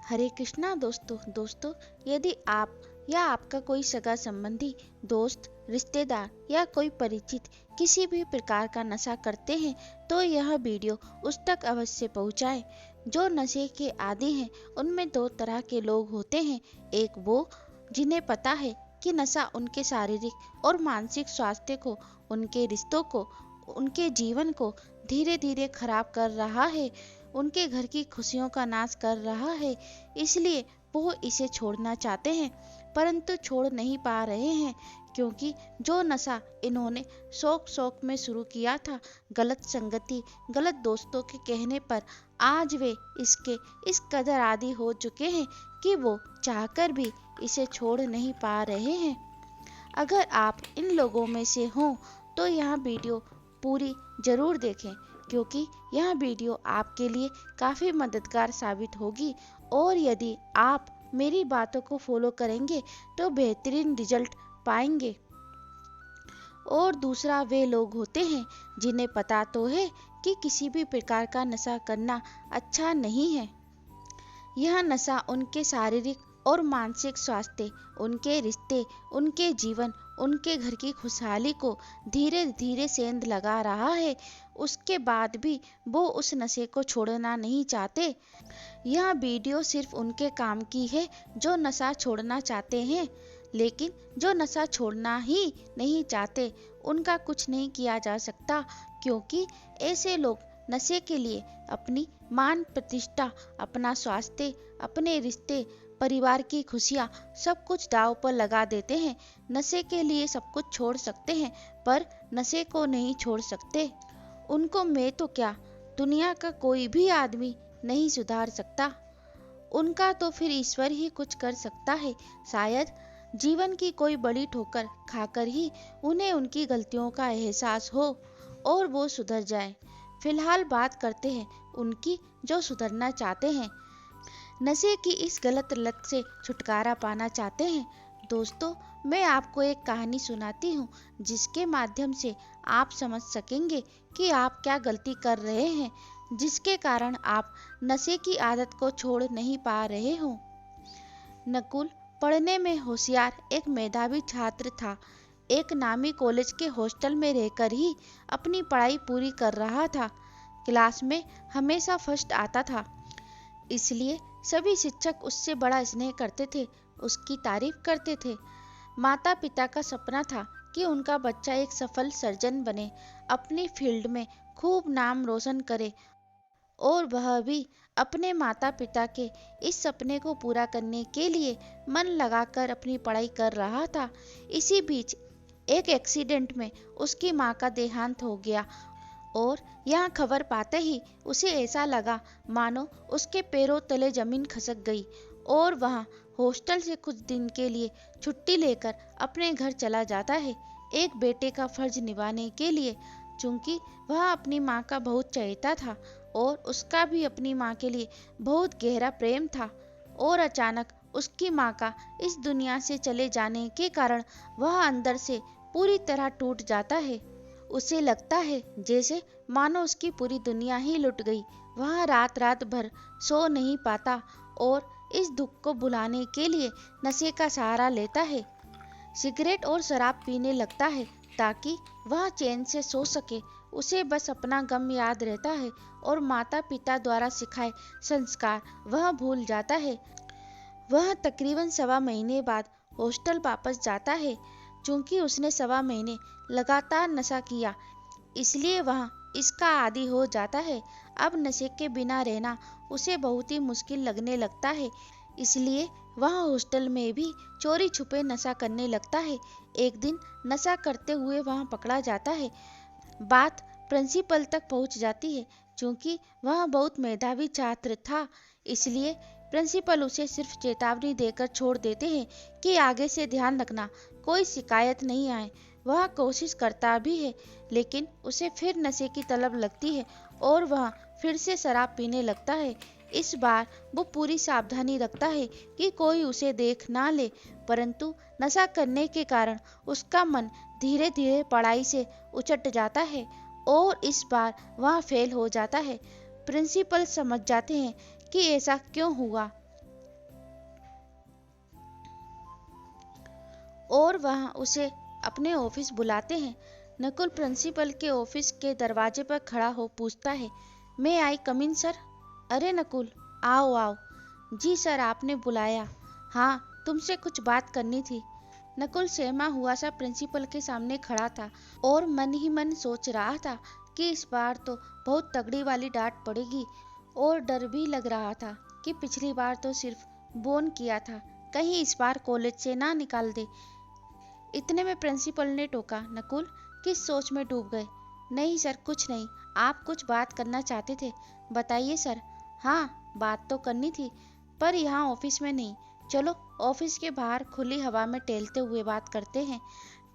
हरे कृष्णा दोस्तों, यदि आप या आपका कोई सगा संबंधी, दोस्त, रिश्तेदार या कोई परिचित किसी भी प्रकार का नशा करते हैं तो यह वीडियो उस तक अवश्य पहुंचाएं। जो नशे के आदी हैं उनमें दो तरह के लोग होते हैं। एक वो जिन्हें पता है कि नशा उनके शारीरिक और मानसिक स्वास्थ्य को, उनके रिश्तों को, उनके जीवन को धीरे धीरे खराब कर रहा है, उनके घर की खुशियों का नाश कर रहा है, इसलिए वो इसे छोड़ना चाहते हैं परंतु छोड़ नहीं पा रहे हैं, क्योंकि जो नशा इन्होंने शौक में शुरू किया था, गलत संगति, गलत दोस्तों के कहने पर आज वे इसके इस कदर आदी हो चुके हैं कि वो चाहकर भी इसे छोड़ नहीं पा रहे हैं। अगर आप इन लोगों में से हों तो यह वीडियो पूरी जरूर देखें, क्योंकि यह वीडियो आपके लिए काफ़ी मददगार साबित होगी और यदि आप मेरी बातों को फॉलो करेंगे तो बेहतरीन रिजल्ट पाएंगे। और दूसरा वे लोग होते हैं जिन्हें पता तो है कि किसी भी प्रकार का नशा करना अच्छा नहीं है। यह नशा उनके शारीरिक और मानसिक स्वास्थ्य, उनके रिश्ते, उनके जीवन, उनके घर की खुशहाली को धीरे धीरे सेंध लगा रहा है। उसके बाद भी वो उस नशे को छोड़ना नहीं चाहते। यह वीडियो सिर्फ उनके काम की है जो नशा छोड़ना चाहते हैं, लेकिन जो नशा छोड़ना ही नहीं चाहते उनका कुछ नहीं किया जा सकता, क्योंकि ऐसे लोग नशे के लिए अपनी मान प्रतिष्ठा, अपना स्वास्थ्य, अपने रिश्ते, परिवार की खुशियाँ सब कुछ दांव पर लगा देते हैं। नशे के लिए सब कुछ छोड़ सकते हैं पर नशे को नहीं छोड़ सकते। उनको मैं तो क्या, दुनिया का कोई भी आदमी नहीं सुधार सकता। उनका तो फिर ईश्वर ही कुछ कर सकता है। शायद जीवन की कोई बड़ी ठोकर खाकर ही उन्हें उनकी गलतियों का एहसास हो और वो सुधर जाए। फिलहाल बात करते हैं उनकी जो सुधरना चाहते हैं, नशे की इस गलत लत से छुटकारा पाना चाहते हैं। दोस्तों, मैं आपको एक कहानी सुनाती हूँ जिसके माध्यम से आप समझ सकेंगे कि आप क्या गलती कर रहे हैं, जिसके कारण आप नशे की आदत को छोड़ नहीं पा रहे हो। नकुल पढ़ने में होशियार एक मेधावी छात्र था। एक नामी कॉलेज के हॉस्टल में रहकर ही अपनी पढ़ाई पूरी कर रहा था। क्लास में हमेशा फर्स्ट आता था, इसलिए सभी शिक्षक उससे बड़ा स्नेह करते थे, उसकी तारीफ करते थे। माता पिता का सपना था कि उनका बच्चा एक सफल सर्जन बने, अपनी फील्ड में खूब नाम रोशन करे, और वह भी अपने माता पिता के इस सपने को पूरा करने के लिए मन लगाकर अपनी पढ़ाई कर रहा था। इसी बीच एक एक्सीडेंट में उसकी माँ का देहांत हो गया और यह खबर पाते ही उसे ऐसा लगा मानो उसके पैरों तले जमीन खिसक गई और वह हॉस्टल से कुछ दिन के लिए छुट्टी लेकर अपने घर चला जाता है, एक बेटे का फर्ज निभाने के लिए। चूंकि वह अपनी माँ का बहुत चाहता था और उसका भी अपनी माँ के लिए बहुत गहरा प्रेम था, और अचानक उसकी माँ का इस दुनिया से चले जाने के कारण वह अंदर से पूरी तरह टूट जाता है। उसे लगता है जैसे मानो उसकी पूरी दुनिया ही लुट गई। वह रात रात भर सो नहीं पाता और इस दुख को भुलाने के लिए नशे का सहारा लेता है। सिगरेट और शराब पीने लगता है ताकि वह चैन से सो सके। उसे बस अपना गम याद रहता है और माता पिता द्वारा सिखाए संस्कार वह भूल जाता है। वह तकरीबन 1.25 महीने बाद हॉस्टल वापस जाता है। चूंकि उसने 1.25 महीने लगातार नशा किया, इसलिए वह इसका आदी हो जाता है। अब नशे के बिना रहना उसे बहुत ही मुश्किल लगने लगता है, इसलिए वह हॉस्टल में भी चोरी छुपे नशा करने लगता है। एक दिन नशा करते हुए वह पकड़ा जाता है। बात प्रिंसिपल तक पहुंच जाती है। चूंकि वह बहुत मेधावी छात्र था, इसलिए प्रिंसिपल उसे सिर्फ चेतावनी देकर छोड़ देते हैं कि आगे से ध्यान रखना, कोई शिकायत नहीं आए। वह कोशिश करता भी है, लेकिन उसे फिर नशे की तलब लगती है और वह फिर से शराब पीने लगता है। इस बार वो पूरी सावधानी रखता है कि कोई उसे देख ना ले, परंतु नशा करने के कारण उसका मन धीरे धीरे पढ़ाई से उचट जाता है और इस बार वह फेल हो जाता है। प्रिंसिपल समझ जाते हैं कि ऐसा क्यों हुआ। और वह उसे अपने ऑफिस बुलाते हैं। नकुल प्रिंसिपल के ऑफिस के दरवाजे पर खड़ा हो पूछता है, मैं आई कम इन सर? अरे नकुल, आओ आओ। जी सर, आपने बुलाया? हाँ, तुमसे कुछ बात करनी थी। नकुल सहमा हुआ सा प्रिंसिपल के सामने खड़ा था और मन ही मन सोच रहा था कि इस बार तो बहुत तगड़ी वाली डांट पड़ेगी, और डर भी लग रहा था कि पिछली बार तो सिर्फ बोन किया था, कहीं इस बार कॉलेज से ना निकाल दे। इतने में प्रिंसिपल ने टोका, नकुल किस सोच में डूब गए? नहीं सर, कुछ नहीं। आप कुछ बात करना चाहते थे, बताइए सर। हाँ, बात तो करनी थी, पर यहाँ ऑफिस में नहीं। चलो ऑफिस के बाहर खुली हवा में टहलते हुए बात करते हैं।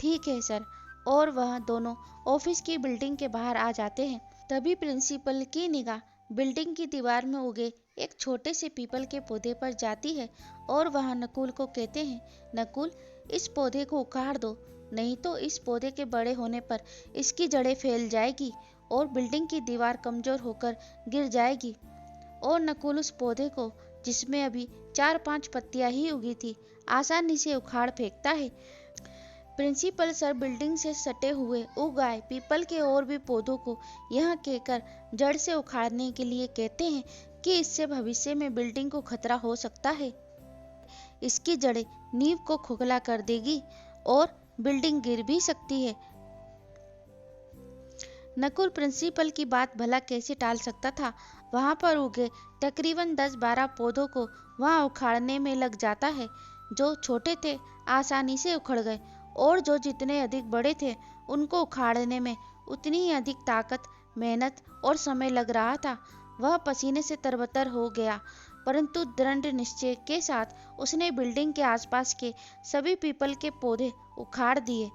ठीक है सर। और वह दोनों ऑफिस की बिल्डिंग के बाहर आ जाते हैं। तभी प्रिंसिपल की निगाह बिल्डिंग की दीवार में उगे एक छोटे से पीपल के पौधे पर जाती है और वह नकुल को कहते हैं, नकुल इस पौधे को उखाड़ दो, नहीं तो इस पौधे के बड़े होने पर इसकी जड़ें फैल जाएगी और बिल्डिंग की दीवार कमजोर होकर गिर जाएगी। और नकुल उस पौधे को, जिसमें अभी 4-5 पत्तियां ही उगी थी, आसानी से उखाड़ फेंकता है। प्रिंसिपल सर बिल्डिंग से सटे हुए उग आए पीपल के और भी पौधों को यह कहकर जड़ से उखाड़ने के लिए कहते हैं कि इससे भविष्य में बिल्डिंग को खतरा हो सकता है। इसकी जड़ें नींव को खोखला कर देगी और बिल्डिंग गिर भी सकती है। नकुल प्रिंसिपल की बात भला कैसे टाल सकता था। वहां पर उगे तकरीबन 10-12 पौधों को वहां उखाड़ने में लग जाता है। जो छोटे थे आसानी से उखड़ गए और जो जितने अधिक बड़े थे उनको उखाड़ने में उतनी ही अधिक ताकत, मेहनत और समय लग रहा था। वह पसीने से तरबतर हो गया, परंतु दृढ़ निश्चय के साथ उसने बिल्डिंग के आसपास के सभी पीपल के पौधे उखाड़ दिए।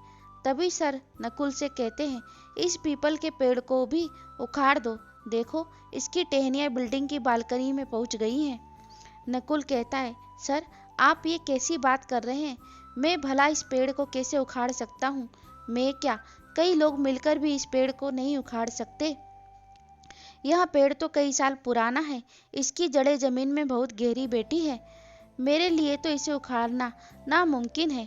तभी सर नकुल से कहते हैं, इस पीपल के पेड़ को भी उखाड़ दो, देखो इसकी टहनियाँ बिल्डिंग की बालकनी में पहुंच गई हैं। नकुल कहता है, सर आप ये कैसी बात कर रहे हैं? मैं भला इस पेड़ को कैसे उखाड़ सकता हूँ? मैं क्या, कई लोग मिलकर भी इस पेड़ को नहीं उखाड़ सकते। यह पेड़ तो कई साल पुराना है, इसकी जड़ें जमीन में बहुत गहरी बैठी है। मेरे लिए तो इसे उखाड़ना नामुमकिन है।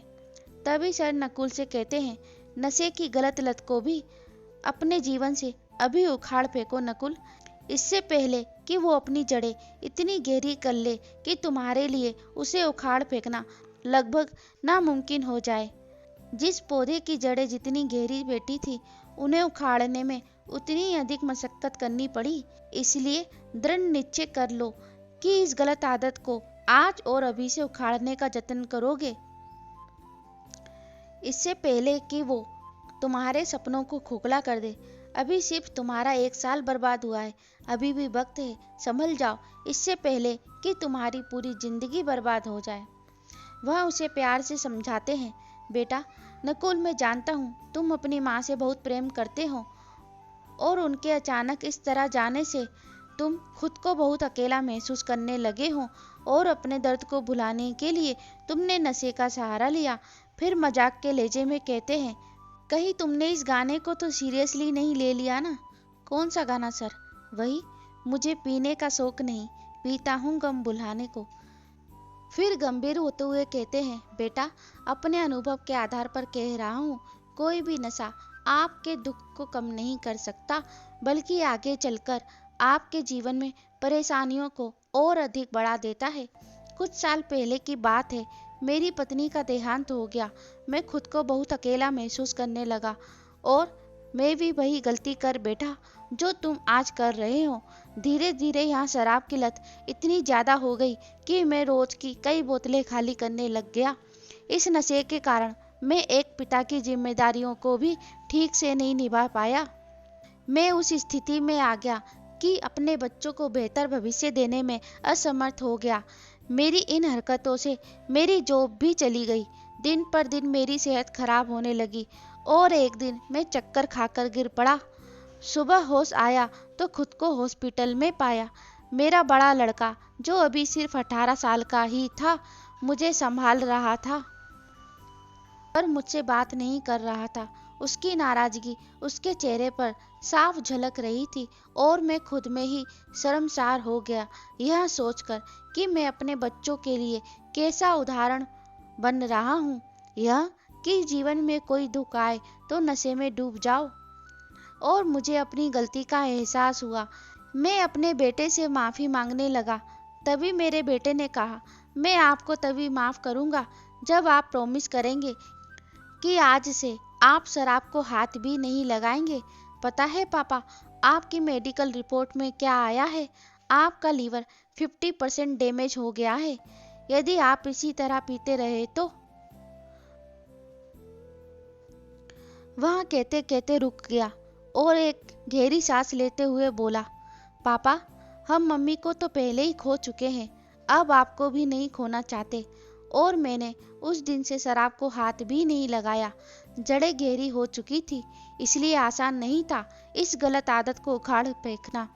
तभी सर नकुल से कहते हैं, नशे की गलत लत को भी अपने जीवन से अभी उखाड़ फेंको नकुल, इससे पहले कि वो अपनी जड़ें इतनी गहरी कर ले कि तुम्हारे लिए उसे उखाड़ फेंकना लगभग नामुमकिन हो जाए। जिस पौधे की जड़ें जितनी गहरी बैठी थी, उन्हें उखाड़ने में उतनी अधिक मशक्कत करनी पड़ी। इसलिए दृढ़ निश्चय कर लो कि इस गलत आदत को आज और अभी से उखाड़ने का जतन करोगे, इससे पहले कि वो तुम्हारे सपनों को खोखला कर दे। अभी सिर्फ तुम्हारा 1 साल बर्बाद हुआ है, अभी भी वक्त है, संभल जाओ, इससे पहले कि तुम्हारी पूरी जिंदगी बर्बाद हो जाए। वह उसे प्यार से समझाते हैं, बेटा नकुल, मैं जानता हूँ तुम अपनी माँ से बहुत प्रेम करते हो और उनके अचानक इस तरह जाने से तुम खुद को बहुत अकेला महसूस करने लगे हो और अपने दर्द को भुलाने के लिए तुमने नशे का सहारा लिया। फिर मजाक के लहजे में कहते हैं, कहीं तुमने इस गाने को तो सीरियसली नहीं ले लिया ना? कौन सा गाना सर? वही, मुझे पीने का शौक नहीं, पीता हूँ गम भुलाने को। फिर गंभीर होते हुए कहते हैं, बेटा अपने अनुभव के आधार पर कह रहा हूँ, कोई भी नशा आपके दुख को कम नहीं कर सकता, बल्कि आगे चलकर आपके जीवन में परेशानियों को और अधिक बढ़ा देता है। कुछ साल पहले की बात है, मेरी पत्नी का देहांत हो गया। मैं खुद को बहुत अकेला महसूस करने लगा और मैं भी वही गलती कर बैठा जो तुम आज कर रहे हो। धीरे धीरे यहाँ शराब की लत इतनी ज्यादा हो गई कि मैं रोज की कई बोतलें खाली करने लग गया। इस नशे के कारण मैं एक पिता की जिम्मेदारियों को भी ठीक से नहीं निभा पाया। मैं उस स्थिति में आ गया कि अपने बच्चों को बेहतर भविष्य देने में असमर्थ हो गया। मेरी इन हरकतों से मेरी जॉब भी चली गई। दिन पर दिन मेरी सेहत खराब होने लगी और एक दिन मैं चक्कर खाकर गिर पड़ा। सुबह होश आया तो खुद को हॉस्पिटल में पाया। मेरा बड़ा लड़का, जो अभी सिर्फ 18 साल का ही था, मुझे संभाल रहा था पर मुझसे बात नहीं कर रहा था। उसकी नाराजगी उसके चेहरे पर साफ झलक रही थी और मैं खुद में ही शर्मसार हो गया, यह सोचकर कि मैं अपने बच्चों के लिए कैसा उदाहरण बन रहा हूँ। यह कि जीवन में कोई दुख आए तो नशे में डूब जाओ। और मुझे अपनी गलती का एहसास हुआ। मैं अपने बेटे से माफ़ी मांगने लगा। तभी मेरे बेटे ने कहा, मैं आपको तभी माफ़ करूँगा जब आप प्रॉमिस करेंगे कि आज से आप शराब को हाथ भी नहीं लगाएंगे। पता है पापा, आपकी मेडिकल रिपोर्ट में क्या आया है? आपका लीवर 50% डैमेज हो गया है। यदि आप इसी तरह पीते रहे तो। वह कहते कहते रुक गया और एक गहरी सांस लेते हुए बोला, पापा, हम मम्मी को तो पहले ही खो चुके हैं, अब आपको भी नहीं खोना चाहते। और मैंने उस दिन से शराब को हाथ भी नहीं लगाया। जड़ें गहरी हो चुकी थी, इसलिए आसान नहीं था इस गलत आदत को उखाड़ फेंकना।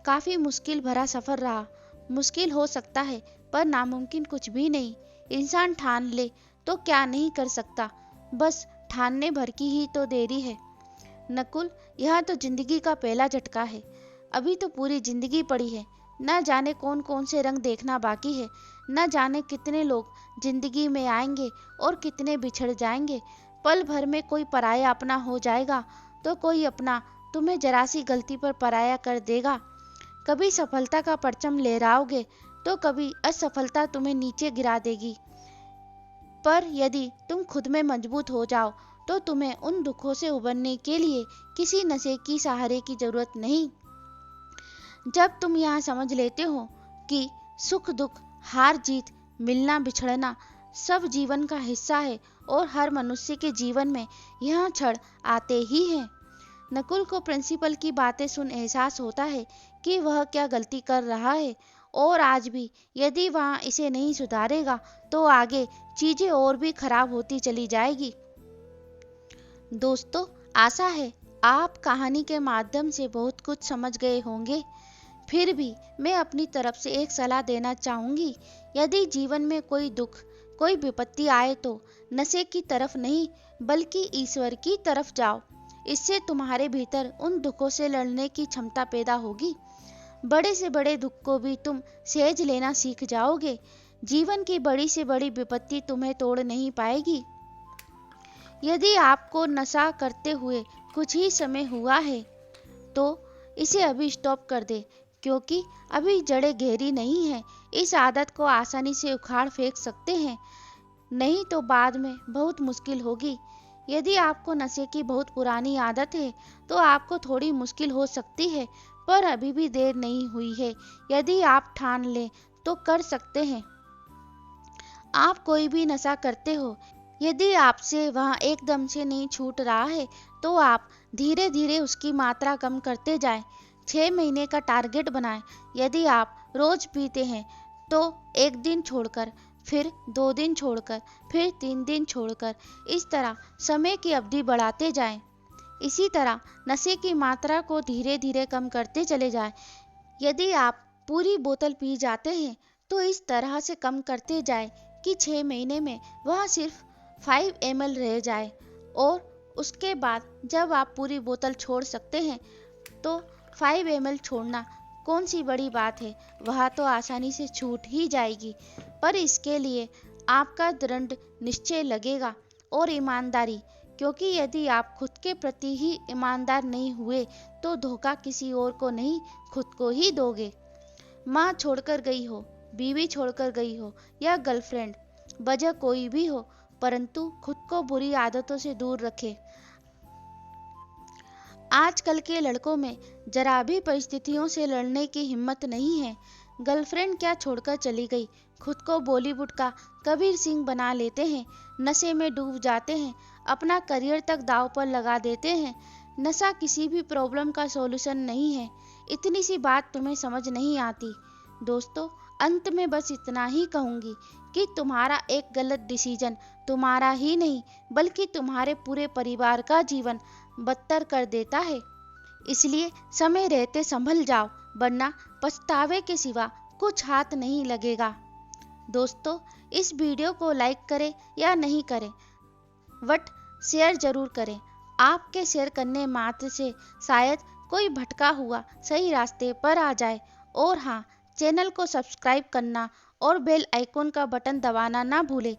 काफ़ी मुश्किल भरा सफ़र रहा। मुश्किल हो सकता है पर नामुमकिन कुछ भी नहीं। इंसान ठान ले तो क्या नहीं कर सकता, बस ठानने भर की ही तो देरी है। नकुल, यह तो जिंदगी का पहला झटका है। अभी तो पूरी जिंदगी पड़ी है। न जाने कौन कौन से रंग देखना बाकी है। न जाने कितने लोग जिंदगी में आएंगे और कितने बिछड़ जाएंगे। पल भर में कोई पराया अपना हो जाएगा तो कोई अपना तुम्हें जरा सी गलती पर पराया कर देगा। कभी सफलता का परचम लहराओगे तो कभी असफलता तुम्हें नीचे गिरा देगी। पर यदि तुम खुद में मजबूत हो जाओ तो तुम्हें उन दुखों से उबरने के लिए किसी नशे की सहारे की जरूरत नहीं। जब तुम यहाँ समझ लेते हो कि सुख दुख, हार जीत, मिलना बिछड़ना सब जीवन का हिस्सा है और हर मनुष्य के जीवन में यह क्षण आते ही हैं। नकुल को प्रिंसिपल की बातें सुन एहसास होता है कि वह क्या गलती कर रहा है और आज भी यदि वह इसे नहीं सुधारेगा तो आगे चीजें और भी खराब होती चली जाएगी। दोस्तों, आशा है आप कहानी के माध्यम से बहुत कुछ समझ गए होंगे। फिर भी मैं अपनी तरफ से एक सलाह देना चाहूँगी। यदि जीवन में कोई दुख, कोई विपत्ति आए तो नशे की तरफ नहीं बल्कि ईश्वर की तरफ जाओ। इससे तुम्हारे भीतर उन दुखों से लड़ने की क्षमता पैदा होगी। बड़े से बड़े दुख को भी तुम सहज लेना सीख जाओगे। जीवन की बड़ी से बड़ी विपत्ति तुम्हें तोड़ नहीं पाएगी। यदि आपको नशा करते हुए कुछ ही समय हुआ है तो इसे अभी स्टॉप कर दे, क्योंकि अभी जड़ें गहरी नहीं हैं। इस आदत को आसानी से उखाड़ फेंक सकते हैं, नहीं तो बाद में बहुत मुश्किल होगी। यदि आपको नशे की बहुत पुरानी आदत है तो आपको थोड़ी मुश्किल हो सकती है, पर अभी भी देर नहीं हुई है। यदि आप ठान लें तो कर सकते हैं। आप कोई भी नशा करते हो, यदि आपसे वह एकदम से नहीं छूट रहा है तो आप धीरे धीरे उसकी मात्रा कम करते जाएं। 6 महीने का टारगेट बनाएं। यदि आप रोज पीते हैं तो एक दिन छोड़कर, फिर 2 दिन छोड़कर, फिर 3 दिन छोड़कर, इस तरह समय की अवधि बढ़ाते जाएं। इसी तरह नशे की मात्रा को धीरे धीरे कम करते चले जाएं। यदि आप पूरी बोतल पी जाते हैं तो इस तरह से कम करते जाएं कि 6 महीने में वह सिर्फ 5 ml रह जाए। और उसके बाद जब आप पूरी बोतल छोड़ सकते हैं तो 5 ml छोड़ना कौन सी बड़ी बात है, वह तो आसानी से छूट ही जाएगी। पर इसके लिए आपका दृढ़ निश्चय लगेगा और ईमानदारी, क्योंकि यदि आप खुद के प्रति ही ईमानदार नहीं हुए तो धोखा किसी और को नहीं, खुद को ही दोगे। माँ छोड़कर गई हो, बीवी छोड़कर गई हो या गर्लफ्रेंड, वजह कोई भी हो, परंतु खुद को बुरी आदतों से दूर रखें। आजकल के लड़कों में जरा भी परिस्थितियों से लड़ने की हिम्मत नहीं है। गर्लफ्रेंड क्या छोड़कर चली गई, खुद को बॉलीवुड का कबीर सिंह बना लेते हैं, नशे में डूब जाते हैं, अपना करियर तक दांव पर लगा देते हैं। नशा किसी भी प्रॉब्लम का सॉल्यूशन नहीं है। इतनी सी बात तुम्हें समझ नहीं आती। दोस्तों, अंत में बस इतना ही कहूँगी कि तुम्हारा एक गलत डिसीजन तुम्हारा ही नहीं बल्कि तुम्हारे पूरे परिवार का जीवन बदतर कर देता है। इसलिए समय रहते संभल जाओ, वरना पछतावे के सिवा कुछ हाथ नहीं लगेगा। दोस्तों, इस वीडियो को लाइक करें या नहीं करें, बट शेयर जरूर करें। आपके शेयर करने मात्र से शायद कोई भटका हुआ सही रास्ते पर आ जाए। और हाँ, चैनल को सब्सक्राइब करना और बेल आइकॉन का बटन दबाना ना भूलें,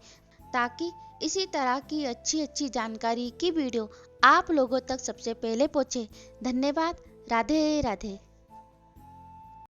ताकि इसी तरह की अच्छी अच्छी जानकारी की वीडियो आप लोगों तक सबसे पहले पहुंचे। धन्यवाद। राधे राधे।